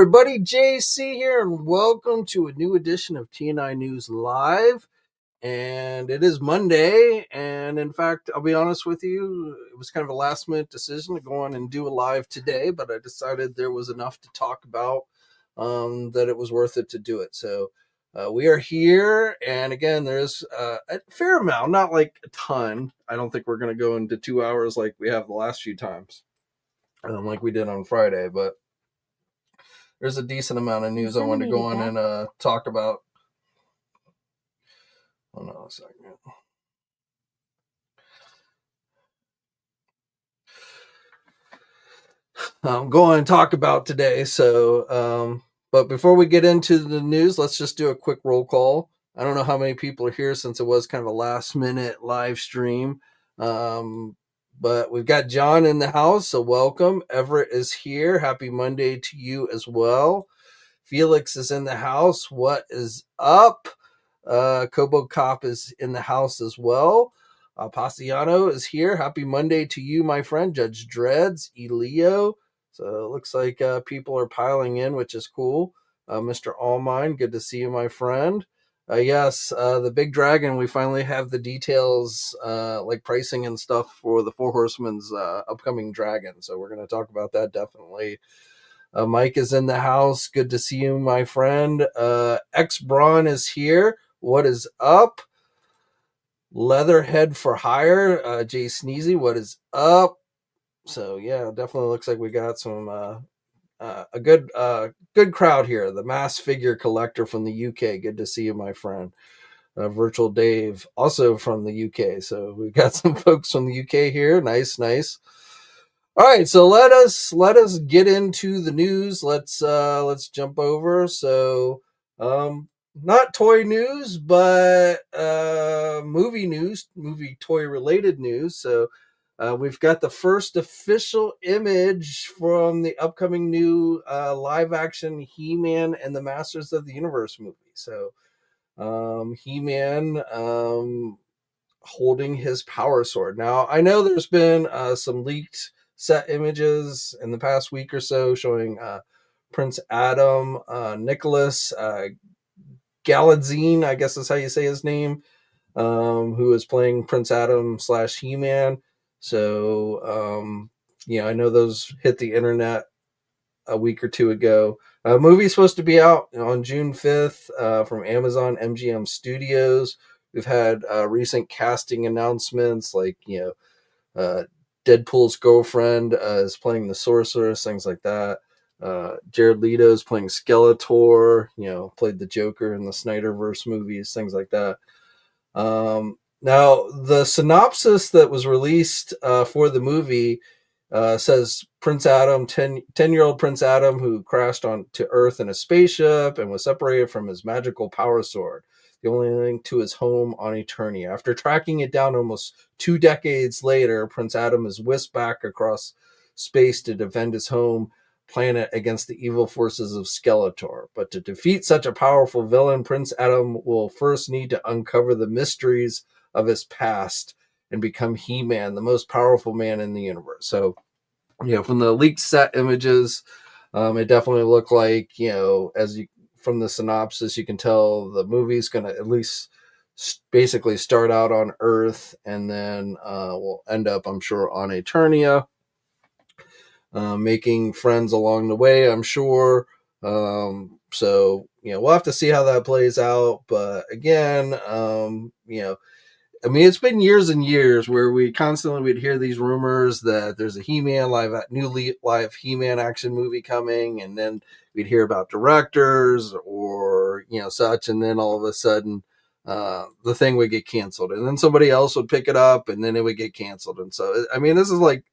everybody, JC here, and welcome to a new edition of TNInews Live. And it is Monday, and in fact, I'll be honest with you, it was kind of a last-minute decision to go on and do a live today, but I decided there was enough to talk about that it was worth it to do it. So we are here, and again, there's a fair amount, not like a ton. I don't think we're going to go into 2 hours like we have the last few times, like we did on Friday, but there's a decent amount of news I wanted to go on and talk about. Hold on a second. I'm going to talk about today. But before we get into the news, let's just do a quick roll call. I don't know how many people are here since it was kind of a last minute live stream. But we've got John in the house, so welcome. Everett is here. Happy Monday to you as well. Felix is in the house. What is up? Kobo Cop is in the house as well. Passiano is here. Happy Monday to you, my friend. Judge Dreads, Elio. So it looks like people are piling in, which is cool. Mr. Allmine, good to see you, my friend. Yes, the Big Dragon, we finally have the details, like pricing and stuff for the Four Horsemen's upcoming Dragon. So we're going to talk about that definitely. Mike is in the house. Good to see you, my friend. X Braun is here. What is up? Leatherhead for hire. Jay Sneezy, what is up? So yeah, definitely looks like we got some a good crowd here. The Mass Figure Collector from the UK. Good to see you, my friend. Virtual Dave, also from the UK. So we've got some folks from the UK here. Nice. All right, so let us get into the news. Let's jump over. So not toy news, but movie toy related news. So we've got the first official image from the upcoming new live action He-Man and the Masters of the Universe movie. So He-Man holding his power sword. Now, I know there's been some leaked set images in the past week or so showing Prince Adam, Nicholas Galadzine, I guess is how you say his name, who is playing Prince Adam / He-Man. So, I know those hit the internet a week or two ago. Movie's supposed to be out on June 5th from Amazon MGM Studios. We've had recent casting announcements like, Deadpool's girlfriend is playing the Sorceress, things like that. Jared Leto is playing Skeletor, played the Joker in the Snyderverse movies, things like that. Now, the synopsis that was released for the movie says Prince Adam, 10-year-old Prince Adam, who crashed onto Earth in a spaceship and was separated from his magical power sword, the only link to his home on Eternia. After tracking it down almost 2 decades later, Prince Adam is whisked back across space to defend his home planet against the evil forces of Skeletor. But to defeat such a powerful villain, Prince Adam will first need to uncover the mysteries of his past and become He-Man, the most powerful man in the universe. So, from the leaked set images, it definitely looked like, from the synopsis, you can tell the movie's going to at least basically start out on Earth and then will end up, I'm sure, on Eternia, making friends along the way, I'm sure. So, we'll have to see how that plays out. But again, it's been years and years where we'd hear these rumors that there's a He-Man live He-Man action movie coming, and then we'd hear about directors or such, and then all of a sudden the thing would get canceled, and then somebody else would pick it up, and then it would get canceled. And so,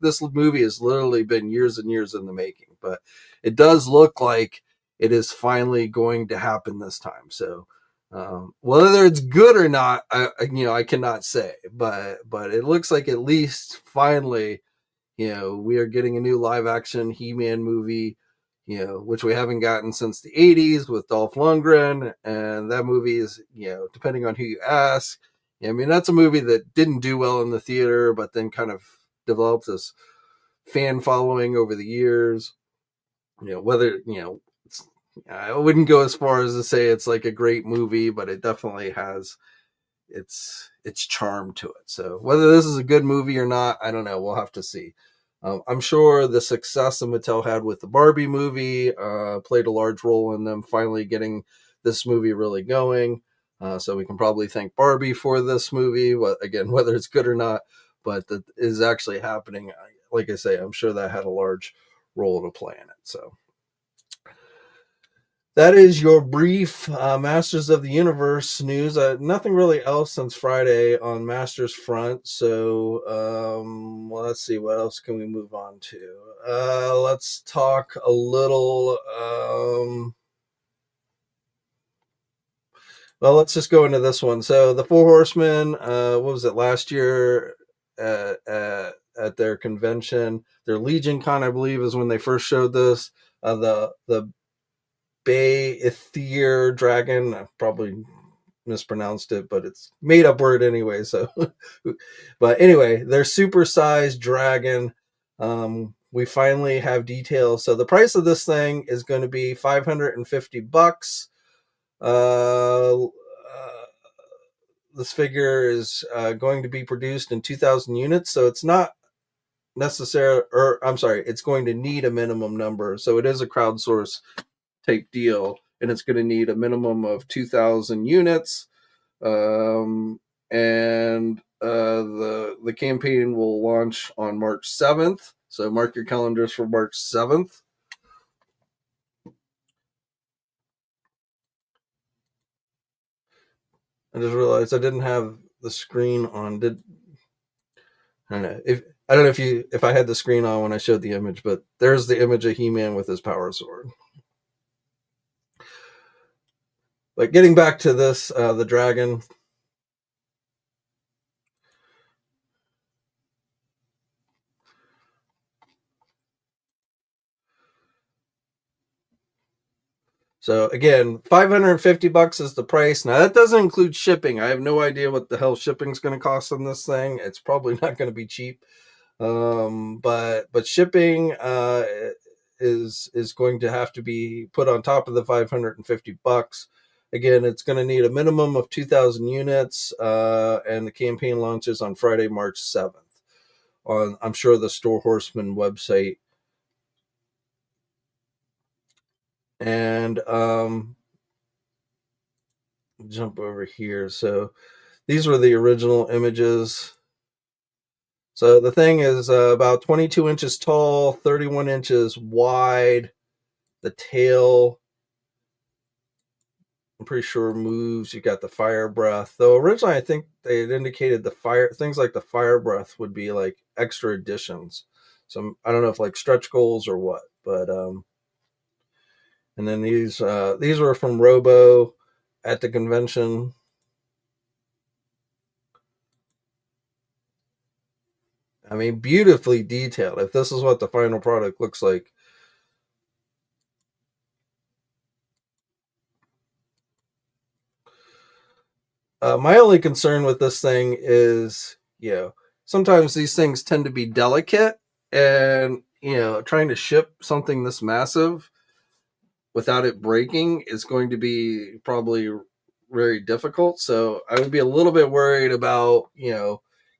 this movie has literally been years and years in the making, but it does look like it is finally going to happen this time. So. Whether it's good or not, I cannot say, but it looks like at least finally, we are getting a new live action He-Man movie, which we haven't gotten since the 80s with Dolph Lundgren. And that movie is, depending on who you ask, that's a movie that didn't do well in the theater, but then kind of developed this fan following over the years. Whether, it's I wouldn't go as far as to say it's like a great movie, but it definitely has its charm to it. So whether this is a good movie or not, I don't know. We'll have to see. I'm sure the success that Mattel had with the Barbie movie played a large role in them finally getting this movie really going. So we can probably thank Barbie for this movie. Again, whether it's good or not, but that is actually happening. Like I say, I'm sure that had a large role to play in it. So that is your brief Masters of the Universe news. Nothing really else since Friday on Masters front. So well, let's see, what else can we move on to? Let's talk a little. Well, let's just go into this one. So the Four Horsemen, what was it, last year at their convention? Their Legion Con, I believe, is when they first showed this. The Bay Ether Dragon. I probably mispronounced it, but it's made up word anyway. So, but anyway, their supersized dragon. We finally have details. So the price of this thing is going to be $550. This figure is going to be produced in 2,000 units, so it's not necessary. Or I'm sorry, it's going to need a minimum number. So it is a crowdsource type deal, and it's going to need a minimum of 2,000 units. And the campaign will launch on March 7th. So mark your calendars for March 7th. I just realized I didn't have the screen on. I don't know if I had the screen on when I showed the image, but there's the image of He-Man with his power sword. But getting back to this, the dragon. So again, $550 is the price. Now that doesn't include shipping. I have no idea what the hell shipping's going to cost on this thing. It's probably not going to be cheap. But shipping is going to have to be put on top of the $550. Again, it's going to need a minimum of 2,000 units, and the campaign launches on Friday, March 7th. On I'm sure the Store Horseman website. And jump over here. So these were the original images. So the thing is about 22 inches tall, 31 inches wide. The tail, I'm pretty sure, moves. You got the fire breath. Though originally I think they had indicated the fire things like the fire breath would be like extra additions. So I don't know if like stretch goals or what, but and then these were from Robo at the convention. I mean, beautifully detailed. If this is what the final product looks like. My only concern with this thing is, sometimes these things tend to be delicate, and trying to ship something this massive without it breaking is going to be probably very difficult. So I would be a little bit worried about,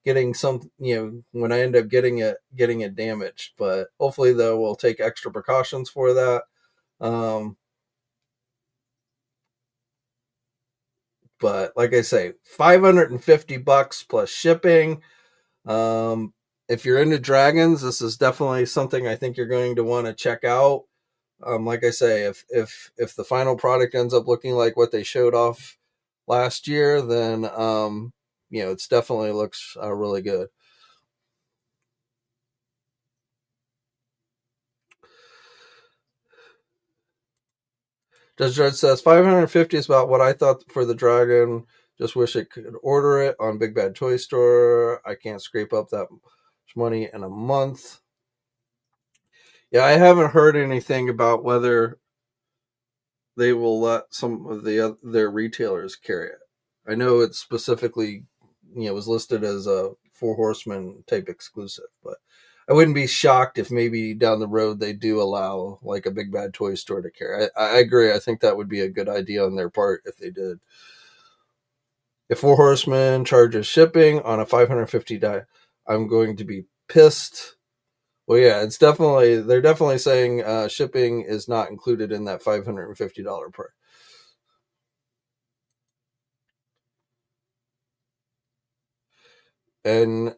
getting some, when I end up getting it damaged. But hopefully, though, we'll take extra precautions for that. Um, but like I say, $550 plus shipping. If you're into dragons, this is definitely something I think you're going to want to check out. Like I say, if the final product ends up looking like what they showed off last year, then it's definitely looks really good. Judge Dredd says 550 is about what I thought for the dragon. Just wish it could order it on Big Bad Toy Store. I can't scrape up that much money in a month. Yeah, I haven't heard anything about whether they will let some of their retailers carry it. I know it's specifically, was listed as a Four Horsemen type exclusive, but I wouldn't be shocked if maybe down the road they do allow like a Big Bad Toy Store to carry. I agree. I think that would be a good idea on their part if they did. If Four Horsemen charges shipping on a $550, I'm going to be pissed. Well, yeah, it's definitely they're definitely saying shipping is not included in that $550 price. And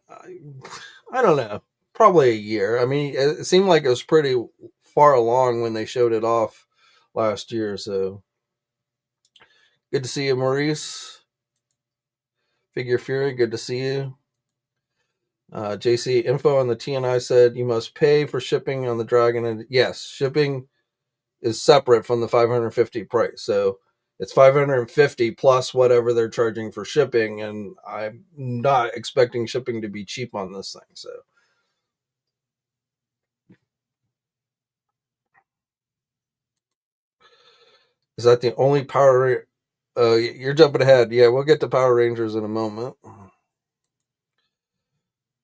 I don't know, probably a year. I mean, it seemed like it was pretty far along when they showed it off last year. So good to see you, Maurice. Figure Fury, good to see you. JC, info on the TNI said you must pay for shipping on the Dragon. And yes, shipping is separate from the 550 price. So it's 550 plus whatever they're charging for shipping. And I'm not expecting shipping to be cheap on this thing. So is that the only Power? You're jumping ahead. Yeah, we'll get to Power Rangers in a moment.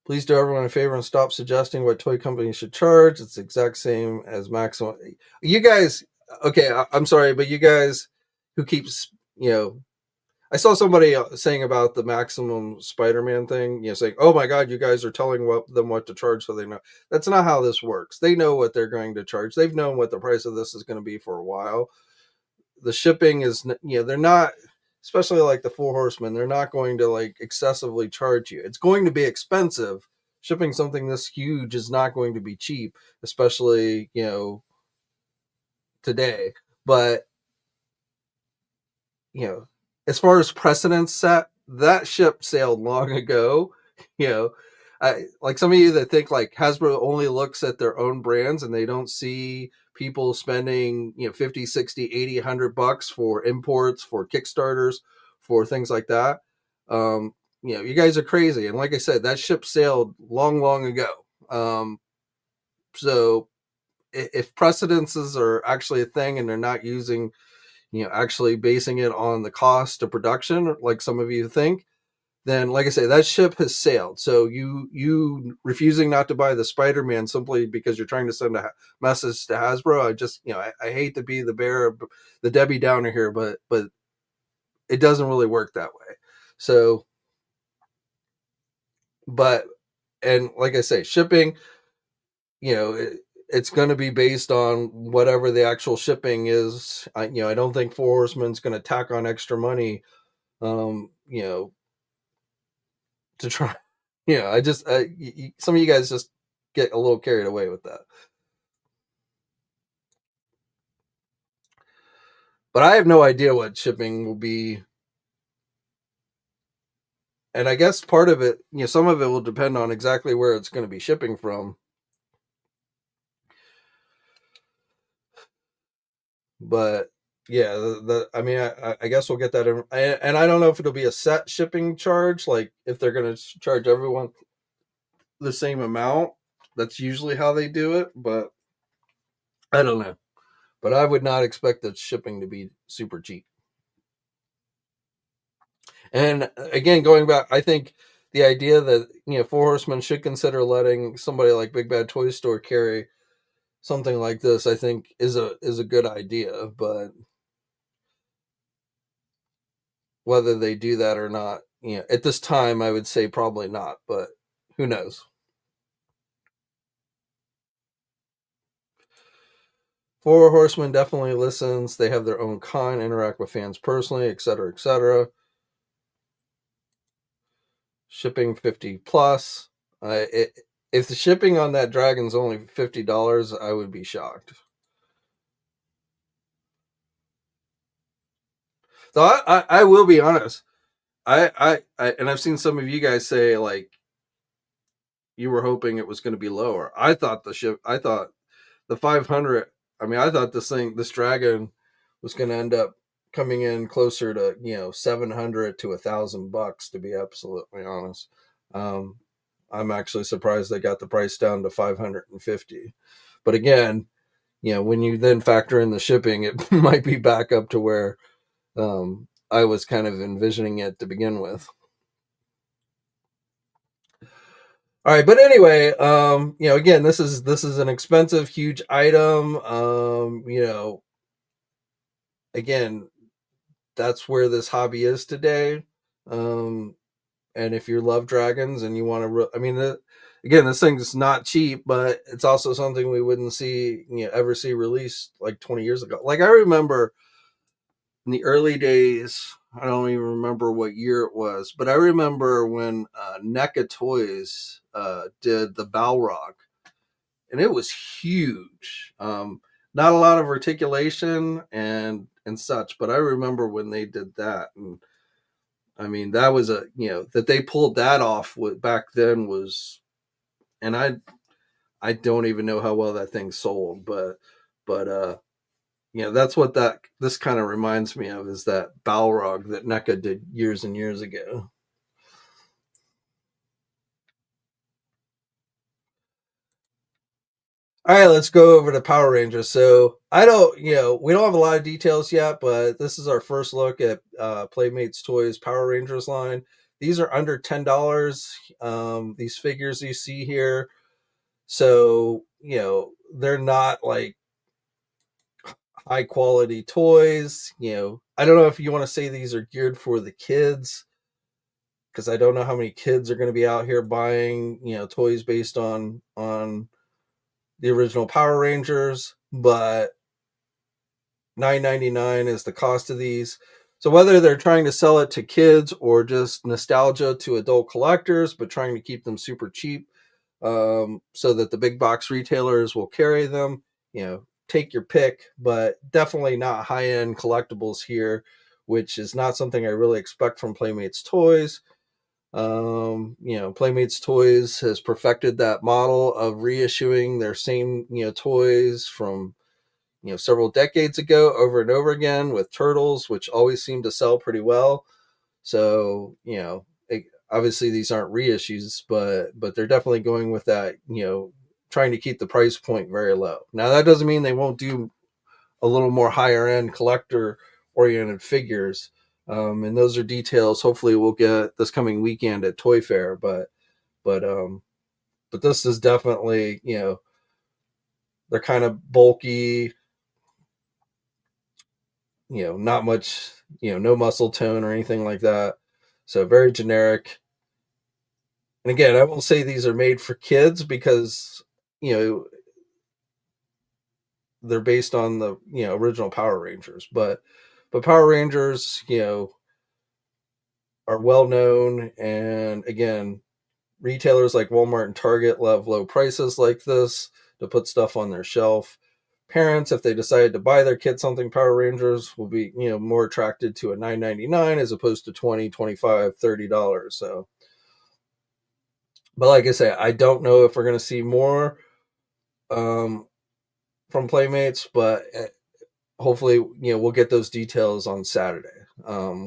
Please do everyone a favor and stop suggesting what toy companies should charge. It's the exact same as maximum. You guys, okay, I'm sorry, but you guys who keeps, I saw somebody saying about the maximum Spider-Man thing, saying, "Oh my God, you guys are telling them what to charge, so they know." That's not how this works. They know what they're going to charge. They've known what the price of this is going to be for a while. The shipping is, they're not, especially like the Four Horsemen, they're not going to like excessively charge you. It's going to be expensive. Shipping something this huge is not going to be cheap, especially, today. But, you know, as far as precedents set, that ship sailed long ago. You know, like some of you that think like Hasbro only looks at their own brands and they don't see people spending 50, 60, 80, $100 for imports, for Kickstarters, for things like that. You guys are crazy. And like I said, that ship sailed long ago. So if precedences are actually a thing and they're not using, actually basing it on the cost of production like some of you think, then like I say, that ship has sailed. So you refusing not to buy the Spider-Man simply because you're trying to send a message to Hasbro, I just, I hate to be the bearer, the Debbie Downer here, but it doesn't really work that way. So, but, and like I say, shipping, it's going to be based on whatever the actual shipping is. I don't think Four Horsemen's going to tack on extra money, um, you know, to try. I just some of you guys just get a little carried away with that. But I have no idea what shipping will be, and I guess part of it, some of it will depend on exactly where it's going to be shipping from. But yeah, I mean, I guess we'll get that in, and I don't know if it'll be a set shipping charge, like if they're going to charge everyone the same amount. That's usually how they do it, but I don't know. But I would not expect the shipping to be super cheap. And again, going back, I think the idea that Four Horsemen should consider letting somebody like Big Bad Toy Store carry something like this, I think is a good idea. But whether they do that or not, at this time, I would say probably not. But who knows? Four Horsemen definitely listens. They have their own con, interact with fans personally, etc., etc. Shipping 50 plus. If the shipping on that dragon's only $50, I would be shocked. So I will be honest. And I've seen some of you guys say like you were hoping it was going to be lower. I thought the 500. I mean, I thought this dragon was going to end up coming in closer to 700 to $1,000, to be absolutely honest. Um, I'm actually surprised they got the price down to 550. But again, when you then factor in the shipping, it might be back up to where I was kind of envisioning it to begin with. All right, but anyway, again, this is an expensive, huge item. Again, that's where this hobby is today. Um, and if you love dragons and you want to, again, this thing's not cheap, but it's also something we wouldn't ever see released like 20 years ago. Like I remember in the early days, I don't even remember what year it was, but I remember when NECA Toys did the Balrog, and it was huge. Not a lot of articulation and such, but I remember when they did that, and I mean that was that they pulled that off back then was, and I don't even know how well that thing sold, but that's what that this kind of reminds me of, is that Balrog that NECA did years and years ago. All right, let's go over to Power Rangers. So I don't, we don't have a lot of details yet, but this is our first look at Playmates Toys Power Rangers line. These are under $10. These figures you see here, so they're not like high quality toys. I don't know if you want to say these are geared for the kids, because I don't know how many kids are going to be out here buying toys based on the original Power Rangers, but $9.99 is the cost of these. So whether they're trying to sell it to kids or just nostalgia to adult collectors, but trying to keep them super cheap, so that the big box retailers will carry them, take your pick, but definitely not high end collectibles here, which is not something I really expect from Playmates Toys. Playmates Toys has perfected that model of reissuing their same toys from several decades ago over and over again with turtles, which always seem to sell pretty well. So obviously these aren't reissues, but they're definitely going with that, trying to keep the price point very low. Now that doesn't mean they won't do a little more higher end collector oriented figures. And those are details hopefully we'll get this coming weekend at Toy Fair, but um but this is definitely, they're kind of bulky, not much, no muscle tone or anything like that. So very generic. And again, I will say these are made for kids because, you know, they're based on the, original Power Rangers, but Power Rangers, are well known, and again, retailers like Walmart and Target love low prices like this to put stuff on their shelf. Parents, if they decided to buy their kid something Power Rangers, will be, more attracted to a $9.99 as opposed to 20, 25, $30. So, but like I say, I don't know if we're going to see more um, from Playmates, but hopefully, we'll get those details on Saturday,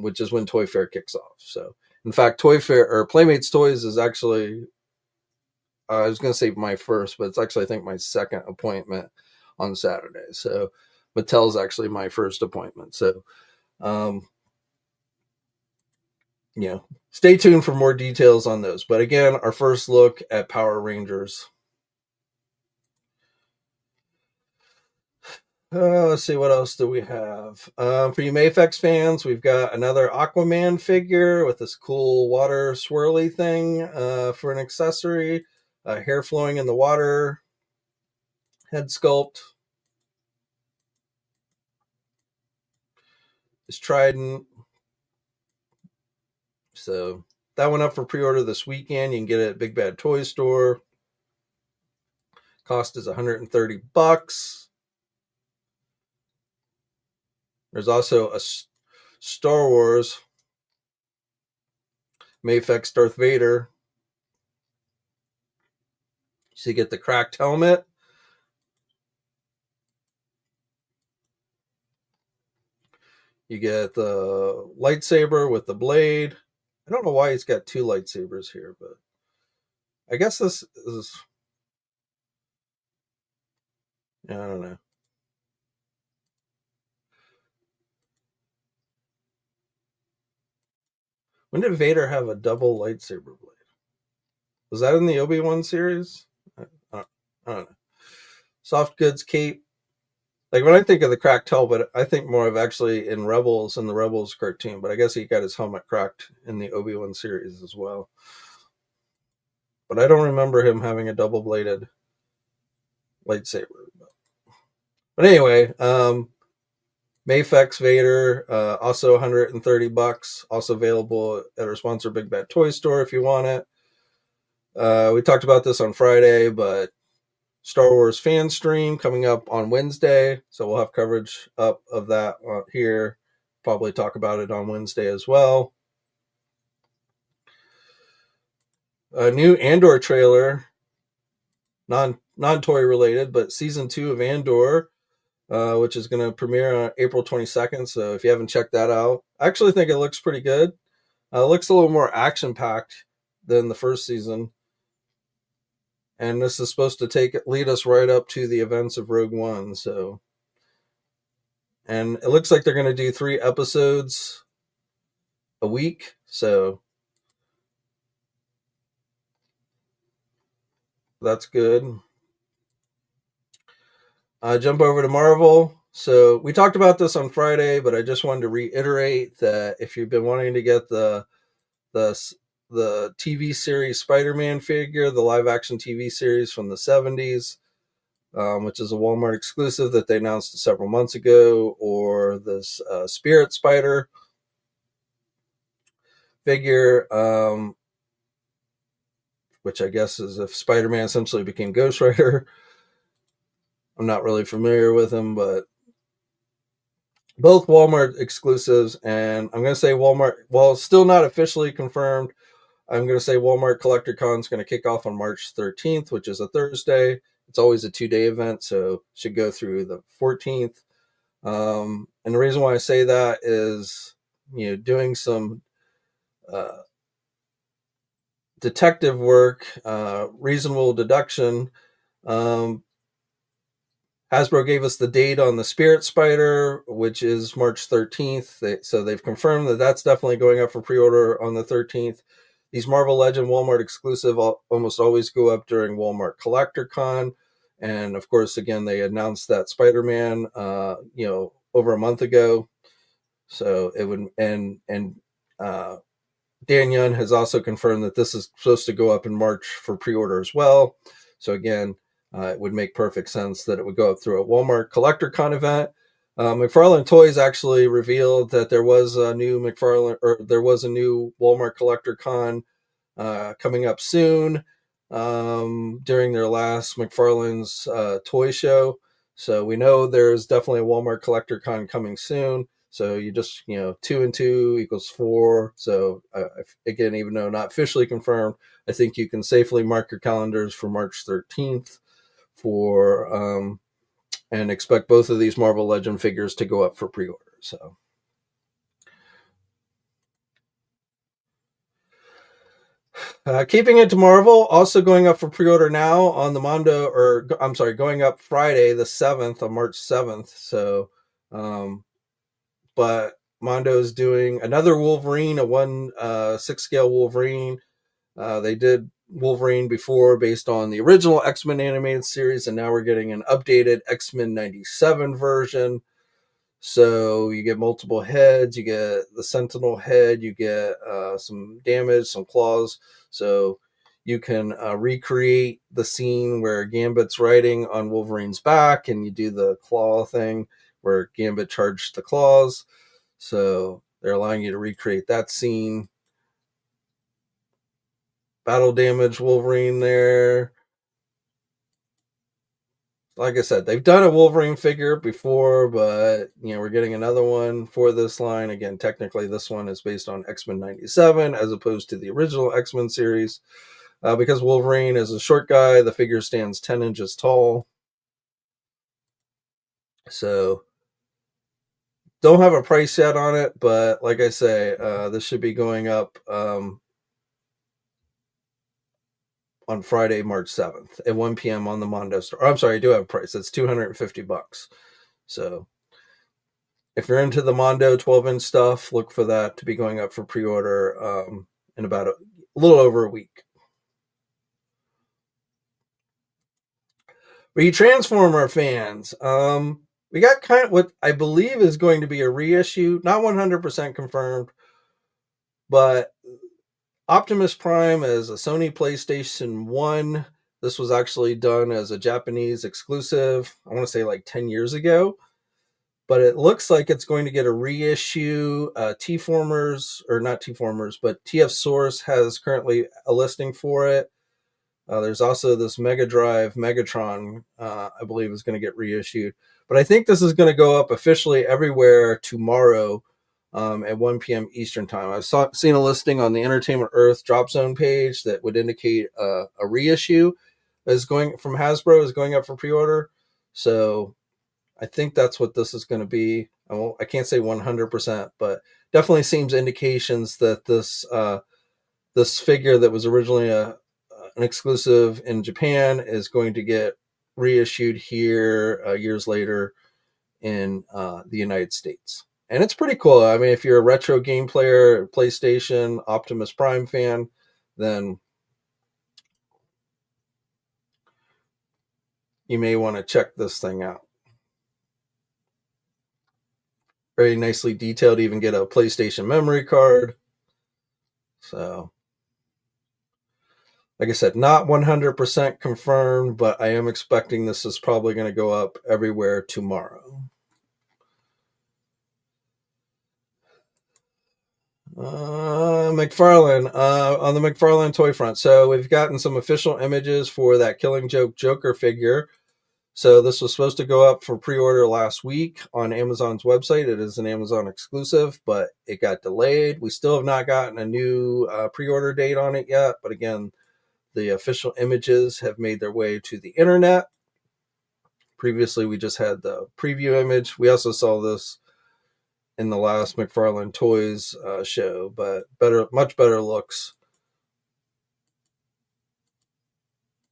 which is when Toy Fair kicks off. So, in fact, Toy Fair or Playmates Toys is actually, I was going to say my first, but it's actually, I think, my second appointment on Saturday. So, Mattel's actually my first appointment. So, um, stay tuned for more details on those. But again, our first look at Power Rangers. Let's see, what else do we have? For you MAFEX fans, we've got another Aquaman figure with this cool water swirly thing for an accessory. Hair flowing in the water, head sculpt, his trident. So that went up for pre-order this weekend. You can get it at Big Bad Toy Store. Cost is $130. There's also a Star Wars MAFEX Darth Vader. So you get the cracked helmet. You get the lightsaber with the blade. I don't know why he's got two lightsabers here, but I guess this is, I don't know. When did Vader have a double lightsaber blade? Was that in the Obi-Wan series? I don't know. Soft goods cape. Like when I think of the cracked helmet, I think more of actually in Rebels and the Rebels cartoon. But I guess he got his helmet cracked in the Obi-Wan series as well. But I don't remember him having a double-bladed lightsaber. But anyway, MAFEX Vader, also $130, also available at our sponsor Big Bad Toy Store if you want it. We talked about this on Friday, but Star Wars fan stream coming up on Wednesday, so we'll have coverage up of that here. Probably talk about it on Wednesday as well. A new Andor trailer, non-toy related, but season 2 of Andor, which is going to premiere on April 22nd. So if you haven't checked that out, I actually think it looks pretty good. It looks a little more action-packed than the first season. And this is supposed to lead us right up to the events of Rogue One. So, and it looks like they're going to do 3 episodes a week. So that's good. Jump over to Marvel. So we talked about this on Friday, but I just wanted to reiterate that if you've been wanting to get the TV series Spider-Man figure, the live-action TV series from the 70s, which is a Walmart exclusive that they announced several months ago, or this Spirit Spider figure, which I guess is if Spider-Man essentially became Ghost Rider. I'm not really familiar with him, but both Walmart exclusives, and I'm going to say Walmart, while still not officially confirmed, I'm going to say Walmart Collector Con is going to kick off on March 13th, which is a Thursday. It's always a 2-day event, so should go through the 14th. And the reason why I say that is, doing some detective work, reasonable deduction. Hasbro gave us the date on the Spirit Spider, which is March 13th. So they've confirmed that that's definitely going up for pre-order on the 13th. These Marvel Legend Walmart exclusive almost always go up during Walmart Collector Con. And of course, again, they announced that Spider-Man, over a month ago. So it would, and Dan Yun has also confirmed that this is supposed to go up in March for pre-order as well. So again, it would make perfect sense that it would go up through a Walmart Collector Con event. McFarlane Toys actually revealed that there was a new Walmart Collector Con coming up soon during their last McFarlane's toy show. So we know there's definitely a Walmart Collector Con coming soon. So you just, 2 and 2 equals 4. So again, even though not officially confirmed, I think you can safely mark your calendars for March 13th and expect both of these Marvel Legend figures to go up for pre-order. So. Keeping it to Marvel, also going up for pre-order now on the going up Friday the 7th on March 7th. So, but Mondo is doing another Wolverine, a 1/6 scale Wolverine. They did Wolverine before based on the original X-Men animated series, and now we're getting an updated X-Men 97 version. So you get multiple heads, you get the Sentinel head, you get some damage, some claws. So you can recreate the scene where Gambit's riding on Wolverine's back, and you do the claw thing where Gambit charged the claws. So they're allowing you to recreate that scene. Battle damage Wolverine there. Like I said, they've done a Wolverine figure before, but we're getting another one for this line. Again, technically this one is based on X-Men 97 as opposed to the original X-Men series. Because Wolverine is a short guy, the figure stands 10 inches tall. So don't have a price yet on it, but like I say, this should be going up on Friday, March 7th at 1 p.m. on the Mondo store. I'm sorry, I do have a price. It's $250. So if you're into the Mondo 12-inch stuff, look for that to be going up for pre-order in about a little over a week. We Transformer fans, we got kind of what I believe is going to be a reissue, not 100% confirmed, but Optimus Prime is a Sony PlayStation 1. This was actually done as a Japanese exclusive, I want to say like 10 years ago. But it looks like it's going to get a reissue. T-Formers, or not T-Formers, but TF Source has currently a listing for it. There's also this Mega Drive Megatron, I believe, is going to get reissued. But I think this is going to go up officially everywhere tomorrow at 1 p.m. Eastern Time. I've seen a listing on the Entertainment Earth Drop Zone page that would indicate a reissue is going from Hasbro is going up for pre-order. So I think that's what this is going to be. I can't say 100%, but definitely seems indications that this figure that was originally an exclusive in Japan is going to get reissued here years later in the United States. And it's pretty cool. I mean, if you're a retro game player, PlayStation, Optimus Prime fan, then you may want to check this thing out. Very nicely detailed, even get a PlayStation memory card. So, like I said, not 100% confirmed, but I am expecting this is probably going to go up everywhere tomorrow. McFarlane, on the McFarlane toy front. So we've gotten some official images for that Killing Joke Joker figure. So this was supposed to go up for pre-order last week on Amazon's website. It is an Amazon exclusive, but it got delayed. We still have not gotten a new pre-order date on it yet. But again, the official images have made their way to the internet. Previously, we just had the preview image. We also saw this in the last McFarlane Toys show, but much better looks.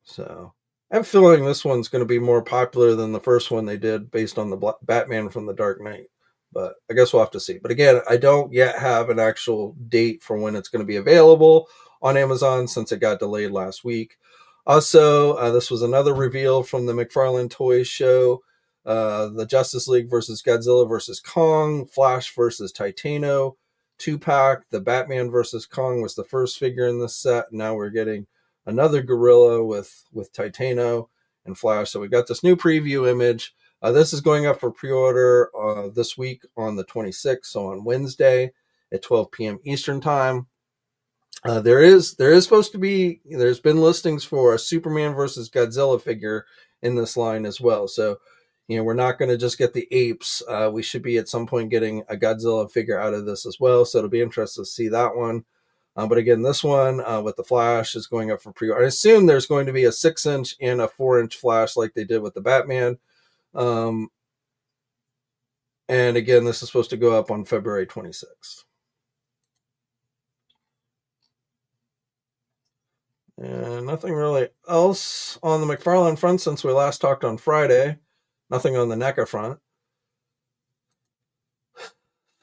So I have a feeling this one's going to be more popular than the first one they did based on the Batman from the Dark Knight. But I guess we'll have to see. But again, I don't yet have an actual date for when it's going to be available on Amazon since it got delayed last week. Also, this was another reveal from the McFarlane Toys show. The Justice League versus Godzilla versus Kong, Flash versus Titano, 2-pack. The Batman versus Kong was the first figure in this set. Now we're getting another gorilla with Titano and Flash. So we got this new preview image. This is going up for pre-order this week on the 26th, so on Wednesday at 12 p.m. Eastern Time. There is supposed to be, there's been listings for a Superman versus Godzilla figure in this line as well. So, we're not going to just get the apes. We should be at some point getting a Godzilla figure out of this as well. So it'll be interesting to see that one. But again, this one with the Flash is going up for pre-order. I assume there's going to be a 6-inch and a 4-inch Flash like they did with the Batman. And again, this is supposed to go up on February 26th. And nothing really else on the McFarlane front since we last talked on Friday. Nothing on the NECA front.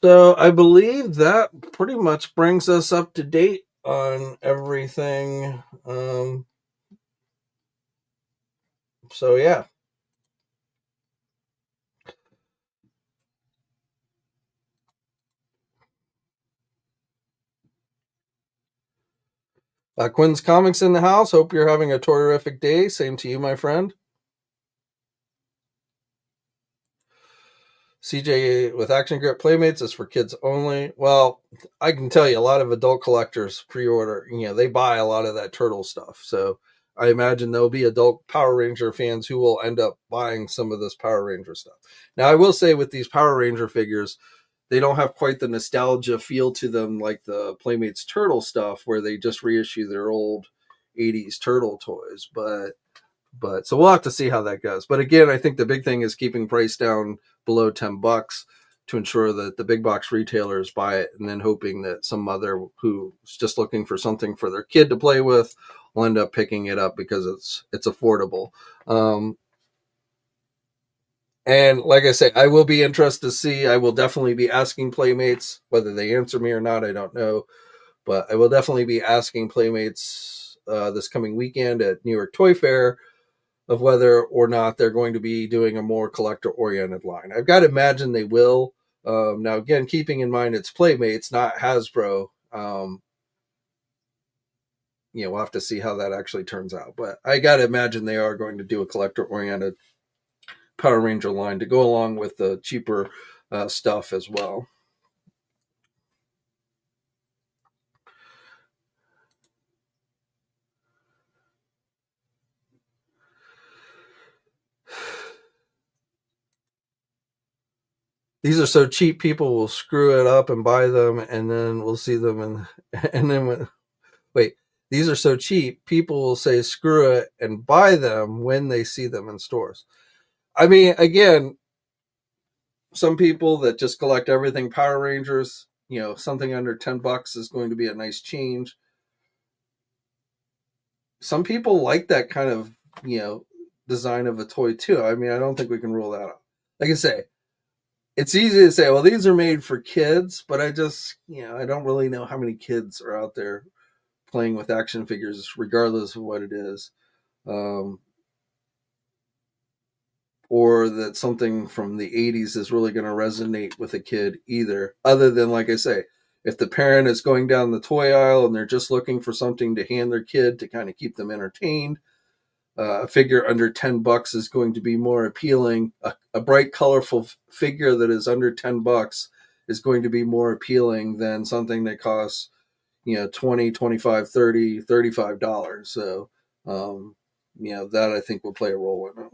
So I believe that pretty much brings us up to date on everything. So yeah. Quinn's Comics in the house. Hope you're having a terrific day. Same to you, my friend. CJ with Action Grip Playmates is for kids only. Well, I can tell you a lot of adult collectors pre-order, they buy a lot of that turtle stuff. So I imagine there'll be adult Power Ranger fans who will end up buying some of this Power Ranger stuff. Now, I will say with these Power Ranger figures, they don't have quite the nostalgia feel to them like the Playmates Turtle stuff where they just reissue their old 80s turtle toys. But so we'll have to see how that goes. But again, I think the big thing is keeping price down below $10 to ensure that the big box retailers buy it, and then hoping that some mother who's just looking for something for their kid to play with will end up picking it up because it's affordable. And like I say, I will be interested to see. I will definitely be asking Playmates whether they answer me or not. I don't know, but I will definitely be asking Playmates this coming weekend at New York Toy Fair of whether or not they're going to be doing a more collector oriented line. I've got to imagine they will. Now, again, keeping in mind it's Playmates, not Hasbro. We'll have to see how that actually turns out. But I got to imagine they are going to do a collector oriented Power Ranger line to go along with the cheaper stuff as well. These are so cheap, people will screw it up and buy them, and then we'll see them, and then wait. These are so cheap, people will say screw it and buy them when they see them in stores. I mean, again, some people that just collect everything Power Rangers, something under $10 is going to be a nice change. Some people like that kind of, design of a toy too. I mean, I don't think we can rule that out. Like I say, it's easy to say, well, these are made for kids, but I just, I don't really know how many kids are out there playing with action figures, regardless of what it is. Or that something from the 80s is really going to resonate with a kid either, other than, like I say, if the parent is going down the toy aisle and they're just looking for something to hand their kid to kind of keep them entertained, a figure under $10 is going to be more appealing. A bright, colorful figure that is under $10 is going to be more appealing than something that costs, $20, $25, $30, $35. So, that I think will play a role in it.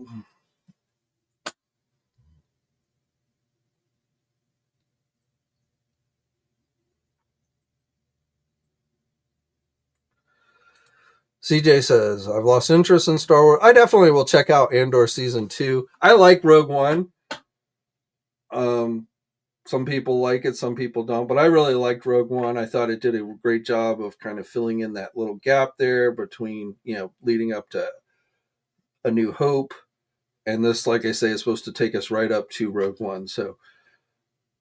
CJ says, I've lost interest in Star Wars. I definitely will check out Andor Season 2. I like Rogue One. Some people like it, some people don't, but I really liked Rogue One. I thought it did a great job of kind of filling in that little gap there between, leading up to A New Hope. And this, like I say, is supposed to take us right up to Rogue One. So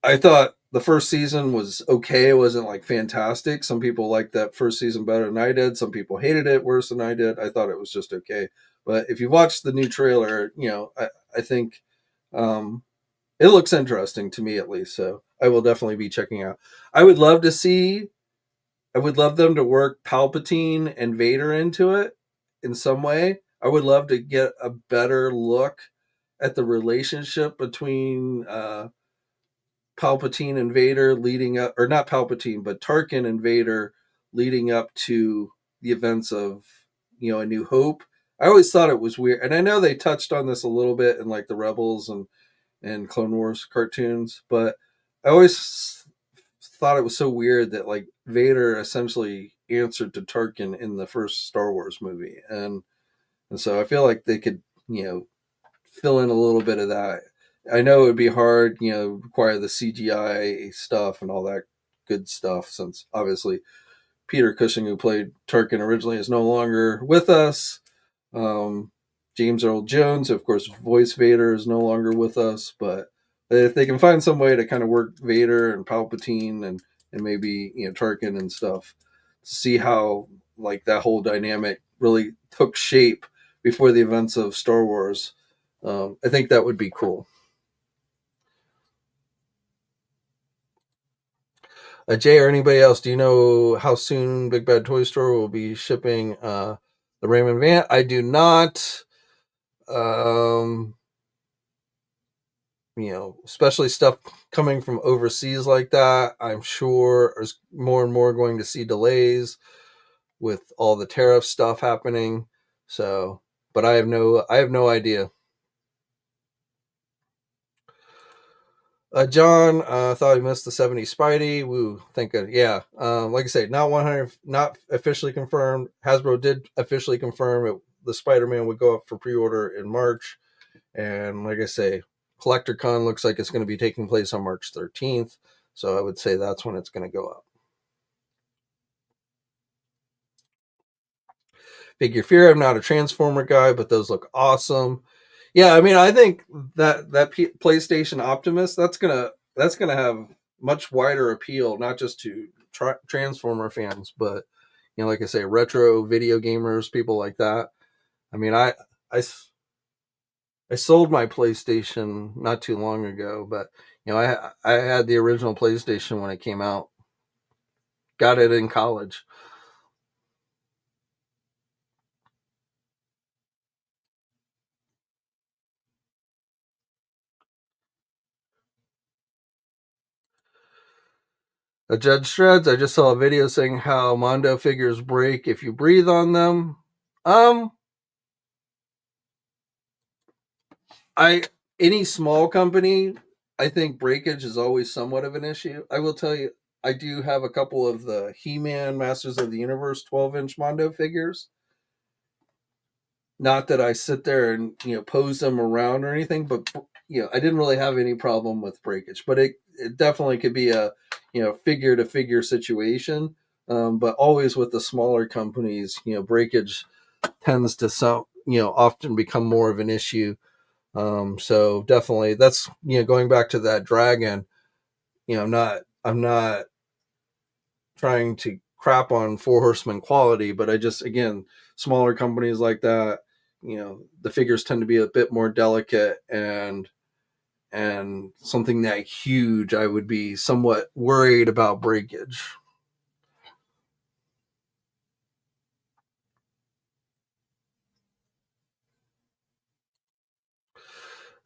I thought the first season was okay. It wasn't like fantastic. Some people liked that first season better than I did. Some people hated it worse than I did. I thought it was just okay. But if you watch the new trailer, I think it looks interesting to me at least. So I will definitely be checking out. I would love to see, I would love them to work Palpatine and Vader into it in some way. I would love to get a better look at the relationship between Palpatine and Vader leading up, or not Palpatine, but Tarkin and Vader leading up to the events of, A New Hope. I always thought it was weird, and I know they touched on this a little bit in like the Rebels and Clone Wars cartoons, but I always thought it was so weird that like Vader essentially answered to Tarkin in the first Star Wars movie, and so I feel like they could, fill in a little bit of that. I know it would be hard, require the CGI stuff and all that good stuff, since obviously Peter Cushing, who played Tarkin originally, is no longer with us. Um, James Earl Jones, of course, voice Vader, is no longer with us. But if they can find some way to kind of work Vader and Palpatine and maybe Tarkin and stuff, to see how like that whole dynamic really took shape before the events of Star Wars, I think that would be cool. Jay or anybody else, do you know how soon Big Bad Toy Store will be shipping the Raymond Van? I do not. Um, especially stuff coming from overseas like that, I'm sure is more and more going to see delays with all the tariff stuff happening. So, but I have no idea. John, thought he missed the 70s Spidey. Woo, thank God. Yeah. Like I say, not 100, not officially confirmed. Hasbro did officially confirm the Spider-Man would go up for pre-order in March. And like I say, Collector Con looks like it's going to be taking place on March 13th. So I would say that's when it's going to go up. Figure Fear, I'm not a Transformer guy, but those look awesome. Yeah, I mean, I think that PlayStation Optimus, that's gonna have much wider appeal, not just to Transformer fans, but like I say, retro video gamers, people like that. I mean, I I sold my PlayStation not too long ago, but I had the original PlayStation when it came out. Got it in college. Judge Shreds, I just saw a video saying how Mondo figures break if you breathe on them. Um, I any small company, I think breakage is always somewhat of an issue. I will tell you, I do have a couple of the He-Man Masters of the Universe 12-inch Mondo figures. Not that I sit there and pose them around or anything, but I didn't really have any problem with breakage. But it definitely could be a figure to figure situation. But always with the smaller companies, breakage tends to often become more of an issue. So definitely that's going back to that dragon. I'm not trying to crap on Four Horsemen quality, but I just, again, smaller companies like that, the figures tend to be a bit more delicate, and something that huge, I would be somewhat worried about breakage.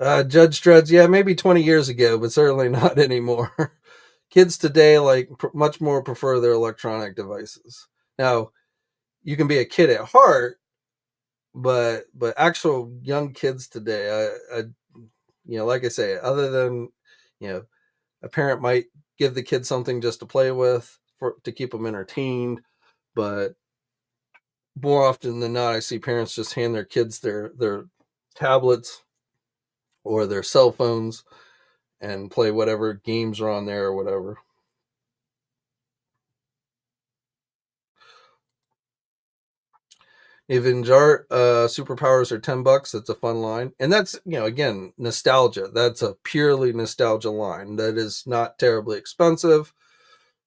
Judge Dreads, yeah, maybe 20 years ago, but certainly not anymore. Kids today much more prefer their electronic devices. Now, you can be a kid at heart, but actual young kids today, like I say, other than you know, a parent might give the kid something just to play with to keep them entertained, but more often than not, I see parents just hand their kids their tablets or their cell phones and play whatever games are on there or whatever. Art superpowers are $10. That's a fun line, and that's again nostalgia. That's a purely nostalgia line. That is not terribly expensive.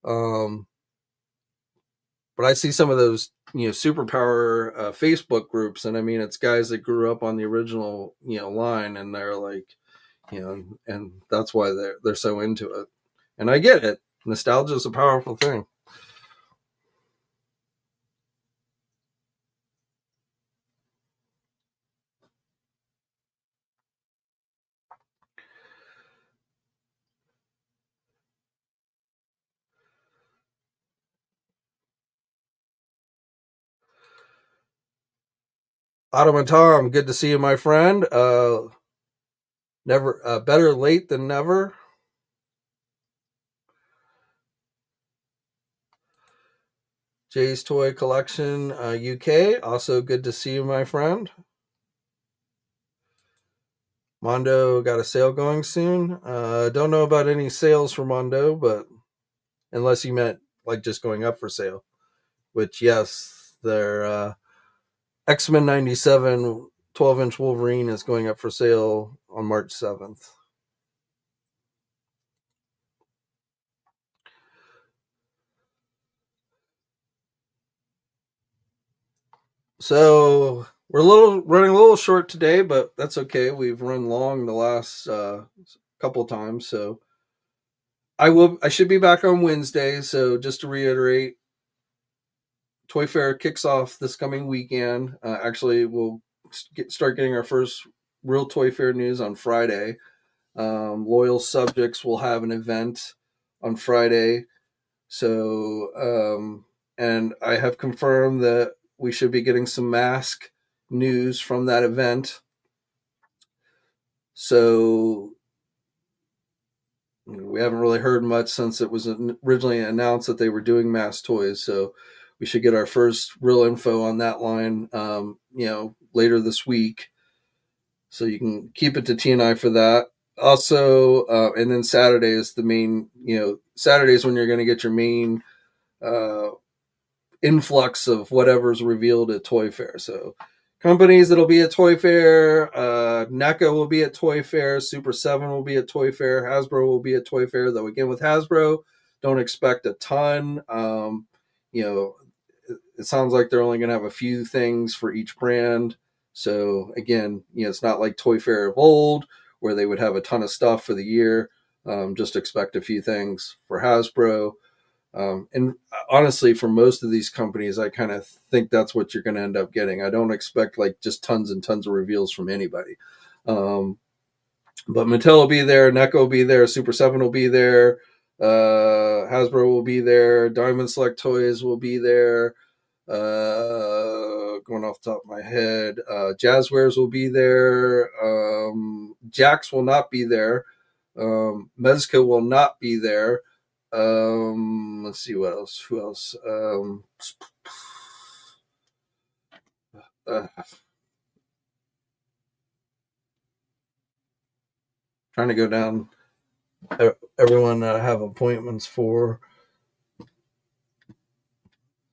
Um, but I see some of those superpower Facebook groups, and I mean it's guys that grew up on the original line, and they're like and that's why they're so into it. And I get it. Nostalgia is a powerful thing. Ottoman Tom, good to see you, my friend. Never better late than never. Jay's Toy Collection UK, also good to see you, my friend. Mondo got a sale going soon. Don't know about any sales for Mondo, but unless you meant like just going up for sale, which yes, their X-Men 97 12-inch Wolverine is going up for sale on March 7th. So we're running a little short today, but that's okay. We've run long the last couple of times, so I should be back on Wednesday. So just to reiterate, Toy Fair kicks off this coming weekend. Actually, we'll start getting our first real Toy Fair news on Friday. Loyal subjects will have an event on Friday. So, and I have confirmed that we should be getting some mask news from that event. So, we haven't really heard much since it was originally announced that they were doing mask toys. So, we should get our first real info on that line, later this week. So you can keep it to TNI for that. Also, and then Saturday is the main. Saturday is when you're going to get your main uh, influx of whatever's revealed at Toy Fair. So companies that'll be at Toy Fair, NECA will be at Toy Fair, Super 7 will be at Toy Fair, Hasbro will be at Toy Fair, though again with Hasbro, don't expect a ton. You know, it sounds like they're only going to have a few things for each brand. So again, it's not like Toy Fair of old where they would have a ton of stuff for the year. Just expect a few things for Hasbro. And honestly, for most of these companies, I kind of think that's what you're going to end up getting. I don't expect like just tons and tons of reveals from anybody. But Mattel will be there, NECA will be there, Super 7 will be there, Hasbro will be there, Diamond Select Toys will be there. Going off the top of my head, Jazzwares will be there. Jax will not be there. Mezco will not be there. Let's see what else. Who else? Trying to go down. Everyone I have appointments for.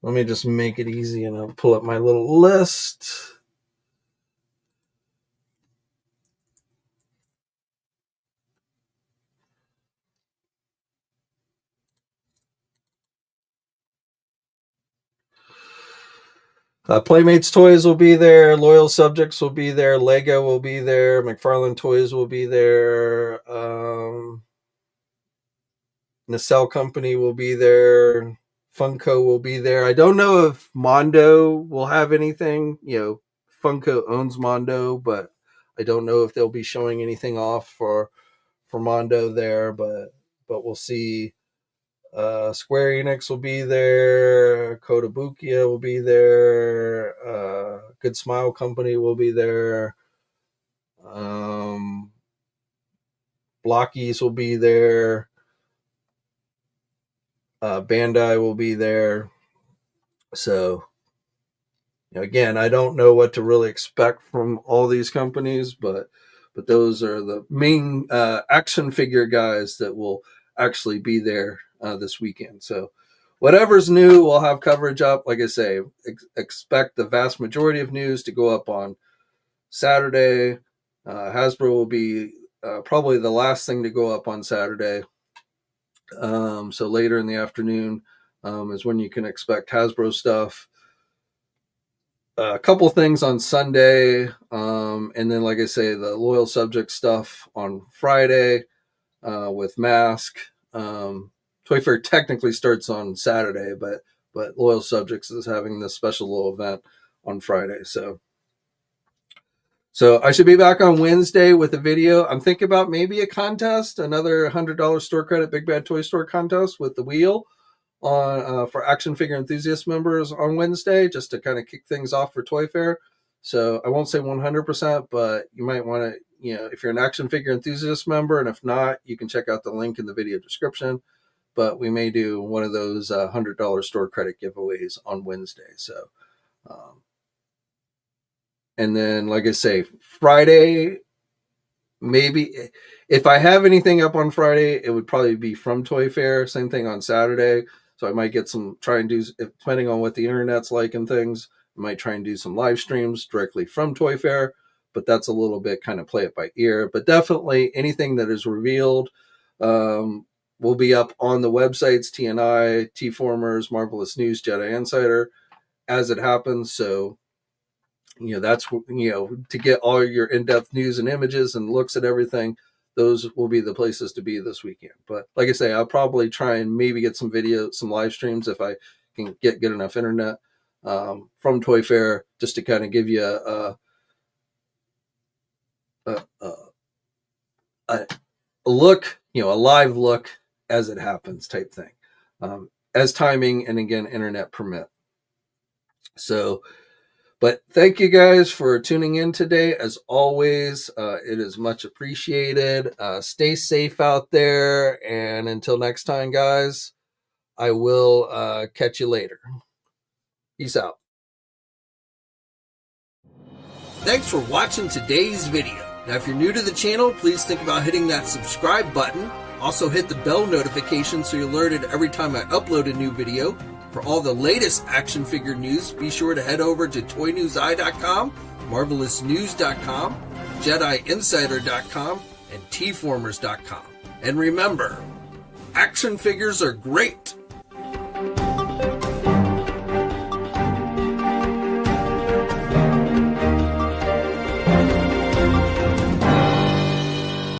Let me just make it easy and I'll pull up my little list. Playmates Toys will be there. Loyal Subjects will be there. Lego will be there. McFarlane Toys will be there. Nacelle Company will be there. Funko will be there. I don't know if Mondo will have anything. Funko owns Mondo, but I don't know if they'll be showing anything off for Mondo there. But we'll see. Square Enix will be there. Kotobukiya will be there. Good Smile Company will be there. Blockies will be there. Bandai will be there. So, again, I don't know what to really expect from all these companies, but those are the main action figure guys that will actually be there this weekend. So whatever's new, we'll have coverage up. Like I say, expect the vast majority of news to go up on Saturday. Hasbro will be probably the last thing to go up on Saturday. So later in the afternoon is when you can expect Hasbro stuff. A couple things on Sunday, and then, like I say, the Loyal Subject stuff on Friday with Mask. Toy Fair technically starts on Saturday, but Loyal Subjects is having this special little event on Friday. So I should be back on Wednesday with a video. I'm thinking about maybe a contest, another $100 store credit Big Bad Toy Store contest with the wheel on for action figure enthusiast members on Wednesday, just to kind of kick things off for Toy Fair. So I won't say 100%, but you might want to, if you're an action figure enthusiast member, and if not, you can check out the link in the video description. But we may do one of those $100 store credit giveaways on Wednesday. So, and then, like I say, Friday, maybe if I have anything up on Friday, it would probably be from Toy Fair. Same thing on Saturday. So I might try and do, depending on what the internet's like and things, I might try and do some live streams directly from Toy Fair, but that's a little bit kind of play it by ear. But definitely anything that is revealed will be up on the websites, TNI, T-Formers, Marvelous News, Jedi Insider, as it happens. So, that's, to get all your in-depth news and images and looks at everything, those will be the places to be this weekend. But like I say, I'll probably try and maybe get some live streams if I can get good enough internet from Toy Fair, just to kind of give you a look, a live look as it happens type thing, as timing and, again, internet permit. So, but thank you guys for tuning in today. As always, it is much appreciated. Stay safe out there. And until next time, guys, I will catch you later. Peace out. Thanks for watching today's video. Now, if you're new to the channel, please think about hitting that subscribe button. Also hit the bell notification so you're alerted every time I upload a new video. For all the latest action figure news, be sure to head over to ToyNewsEye.com, MarvelousNews.com, JediInsider.com, and TFormers.com. And remember, action figures are great,